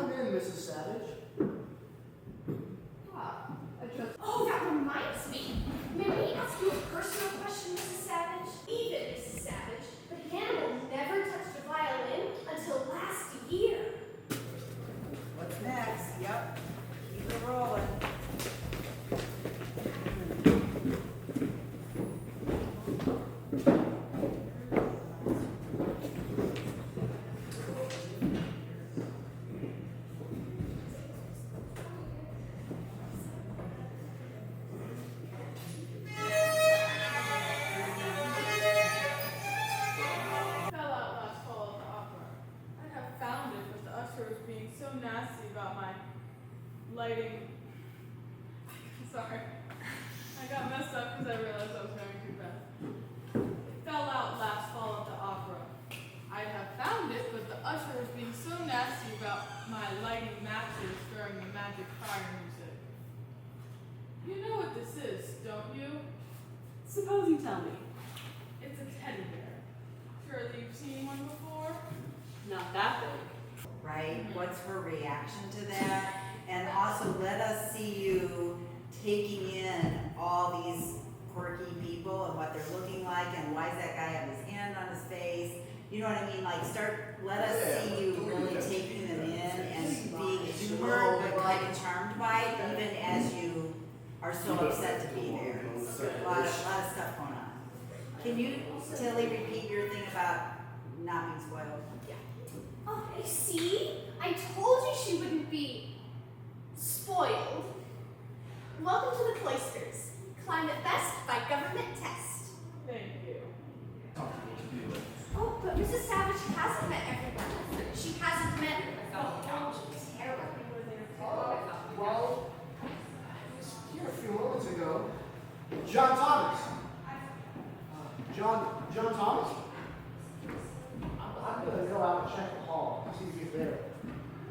come in, Mrs. Savage? Oh, that reminds me. May we ask you a personal question, Mrs. Savage? Even Mrs. Savage, but Hannibal never touched a violin until last year. What's next? Yep. Keep it rolling. Fell out last fall at the opera. I have found it, but the usher was being so nasty about my lighting. Sorry. I got messed up because I realized I was going too fast. It fell out last fall at the opera. I have found it, but the usher was being so nasty about my lighting matches during the magic fire music. You know what this is, don't you? Suppose you tell me. It's a teddy bear. Surely you've seen one before? Not that big. Right? What's her reaction to that? And also let us see you taking in all these quirky people and what they're looking like and why does that guy have his hand on his face? You know what I mean? Like let us see you really taking them in and being humored but kind of charmed by it even as you are so upset to be there. It's a lot of stuff going on. Can you, Tilly, repeat your thing about not being spoiled? Oh, you see? I told you she wouldn't be spoiled. Welcome to the cloisters. Climate best by government test. Thank you. Oh, but Mrs. Savage hasn't met everyone. She hasn't met terrible. Well, he was here a few moments ago. John Thomas. John Thomas? I'm gonna go out and check the hall, see if he's there.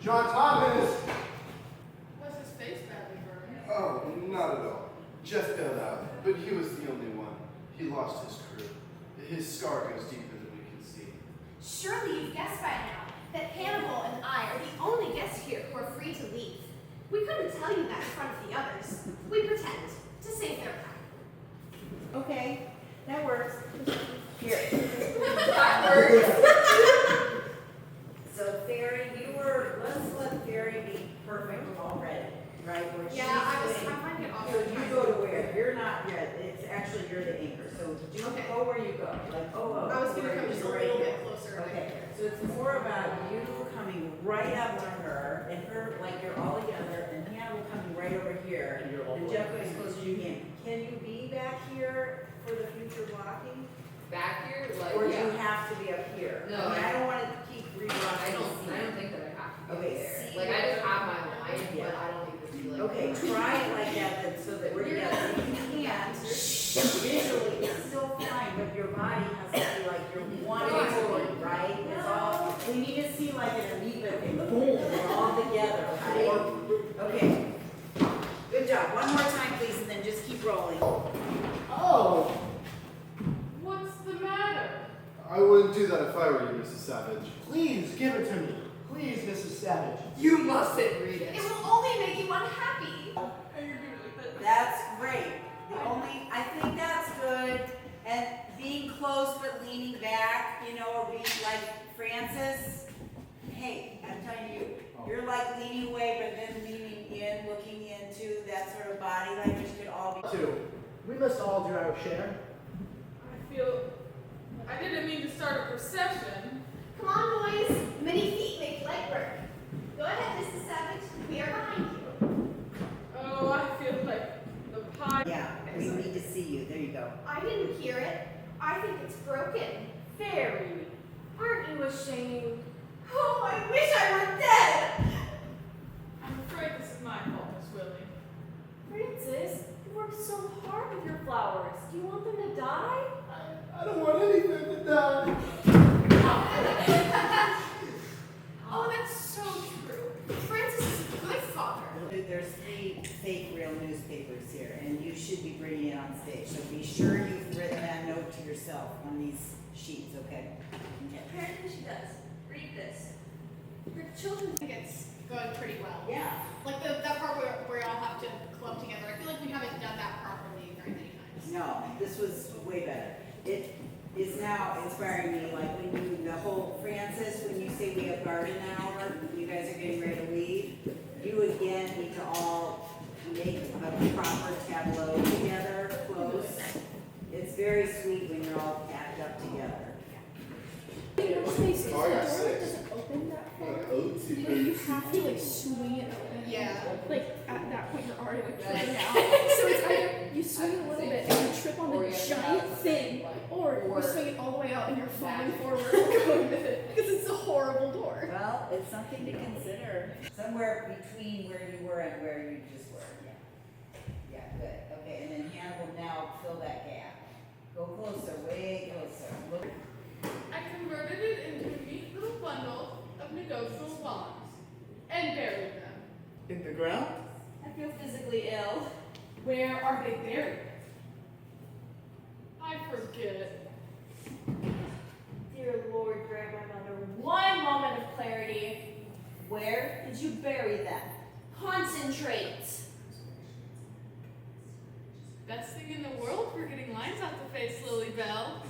John Thomas! Was his face badly burned? Oh, not at all. Jeff bailed out, but he was the only one. He lost his crew. His scar goes deeper than we can see. Surely you've guessed by now that Hannibal and I are the only guests here who are free to leave. We couldn't tell you that in front of the others. We pretend to save their time. Okay, that works. Here. That works. So Fairy, let's let Fairy be perfect already, right? Where Yeah, she's I'm sitting. finding it So awkward. you go to where? You're not yet, it's actually you're the anchor, so Okay. go where you go, like, oh. I was gonna come just a you're right little here. bit closer. Okay, so it's more about you coming right up to her, and her, like you're all together, and Hannibal coming right over here, and Jeff goes as close as you can. Can you be back here for the future blocking? Back here, like, Or do you yeah. have to be up here? No, I mean, I don't wanna keep I rewatching don't the scene. think that I have to be Okay, there. see Like, I just have my line, Yeah. but I don't need to be like. Okay, try it like that, then, so that we're together. You can't, visually, it's still fine, but your body has to be like you're one forward, right? It's all, we need to see like an amoeba thing, boom, we're all together, right? Okay. Good job, one more time, please, and then just keep rolling. Oh! What's the matter? I wouldn't do that if I were you, Mrs. Savage. Please give it to me. Please, Mrs. Savage. You mustn't read it. It will only make you unhappy. Are you doing like this? That's great. I think that's good. And being close but leaning back, you know, or being like Francis. Hey, I'm telling you, you're like leaning away but then leaning in, looking into that sort of body language could all be. Two. We must all do our share. I feel. I didn't mean to start a procession. Come on, boys. Many feet make light work. Go ahead, Mrs. Savage. We are behind you. Oh, I feel like the pie. Yeah, we need to see you. There you go. I didn't hear it. I think it's broken. Fairy. Aren't you ashamed? Oh, I wish I were dead. I'm afraid this is my fault, Miss Willie. Francis, you worked so hard with your flowers. Do you want them to die? I don't want anything to die. Oh, that's so true. Francis is a good father. There's 3 fake real newspapers here, and you should be bringing it on stage. So be sure you've written that note to yourself on these sheets, okay? Apparently she does. Read this. Your children think it's going pretty well. Yeah. Like that part where y'all have to club together. I feel like we haven't done that properly very many times. No, this was way better. It is now inspiring me, like when you, the whole Francis, when you say we have garden hour, you guys are getting ready to leave, you again need to all make a proper tableau together, close. It's very sweet when you're all packed up together. Oh, I got six. Open that far. O2. You have to like swing it open. Yeah. Like at that point you're already like tripping out. So it's either you swing it a little bit and you trip on the giant thing, or you swing it all the way out and you're falling forward going with it. Because it's a horrible door. Well, it's something to consider. Somewhere between where you were and where you just were, yeah. Yeah, good, okay, and then Hannah will now fill that gap. Go closer, way closer. Look. I converted it into a neat little bundle of negotiable bonds and buried them. In the ground? I feel physically ill. Where are they buried? I forget. Dear Lord, grant my mother one moment of clarity. Where did you bury them? Concentrate. Best thing in the world for getting lines off the face, Lily Bell.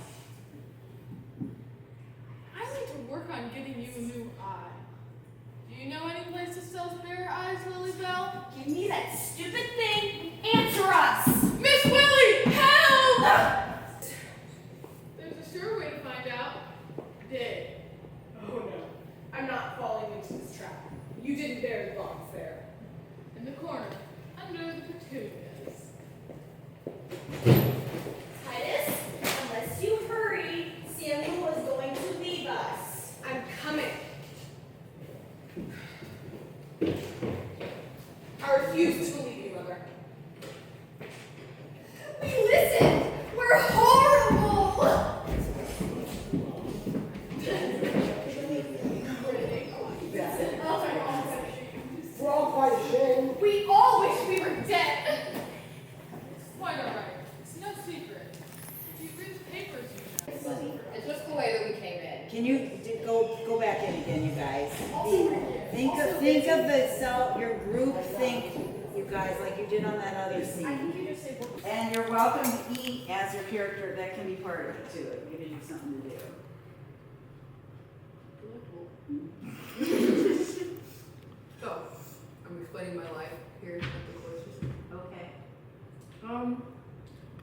I need to work on getting you a new eye. Do you know any place that sells spare eyes, Lily Bell? Give me that stupid thing and answer us! Miss Willie, help! There's a sure way to find out. Dead. Oh no, I'm not falling into this trap. You didn't bury the box there. In the corner, under the petunias. Titus, unless you hurry, Samuel is going to leave us. I'm coming. I refuse to believe you, Mother. We listened. We're horrible. We're all quite ashamed. We all wish we were dead. Quite all right. It's no secret. If you read the papers, you know. It's just the way that we came in. Can you go back in again, you guys? Think of the self, your group think, you guys, like you did on that other scene. And you're welcome to eat as your character, that can be part of it too, it gives you something to do. So, I'm explaining my life here at the cloisters. Okay.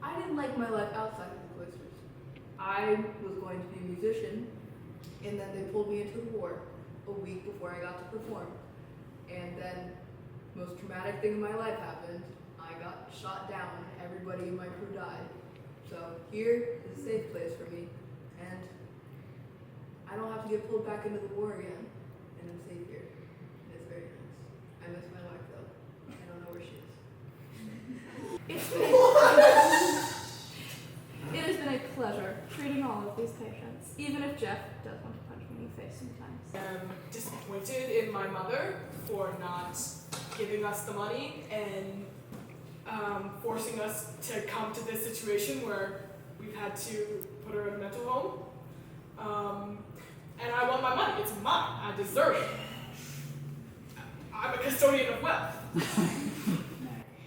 I didn't like my life outside of the cloisters. I was going to be a musician, and then they pulled me into the war a week before I got to perform. And then, most traumatic thing in my life happened. I got shot down, and everybody in my crew died. So here is a safe place for me, and I don't have to get pulled back into the war again, and I'm safe here. And it's very nice. I miss my wife though. I don't know where she is. It has been a pleasure treating all of these patients, even if Jeff does want to punch me in the face sometimes. I'm disappointed in my mother for not giving us the money and forcing us to come to this situation where we've had to put her in a mental home. And I want my money. It's mine. I deserve it. I'm a custodian of wealth.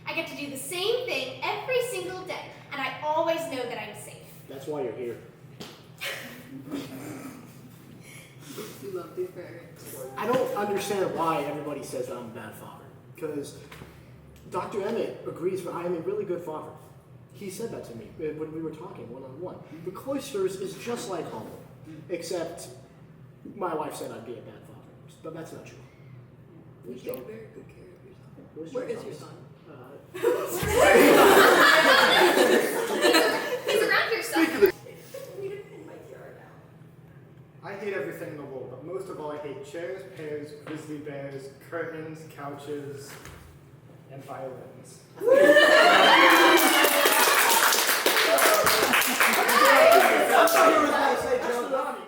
I get to do the same thing every single day, and I always know that I'm safe. That's why you're here. We love these parents. I don't understand why everybody says I'm a bad father. Because Dr. Emmett agrees that I am a really good father. He said that to me when we were talking one-on-one. The cloisters is just like home, except my wife said I'd be a bad father. But that's not true. You take very good care of yourself. Where's Where your is your son? He's around here somewhere. I hate everything in the world, but most of all I hate chairs, pears, grizzly bears, curtains, couches, and violins. I thought you were going to say Joe Donnie.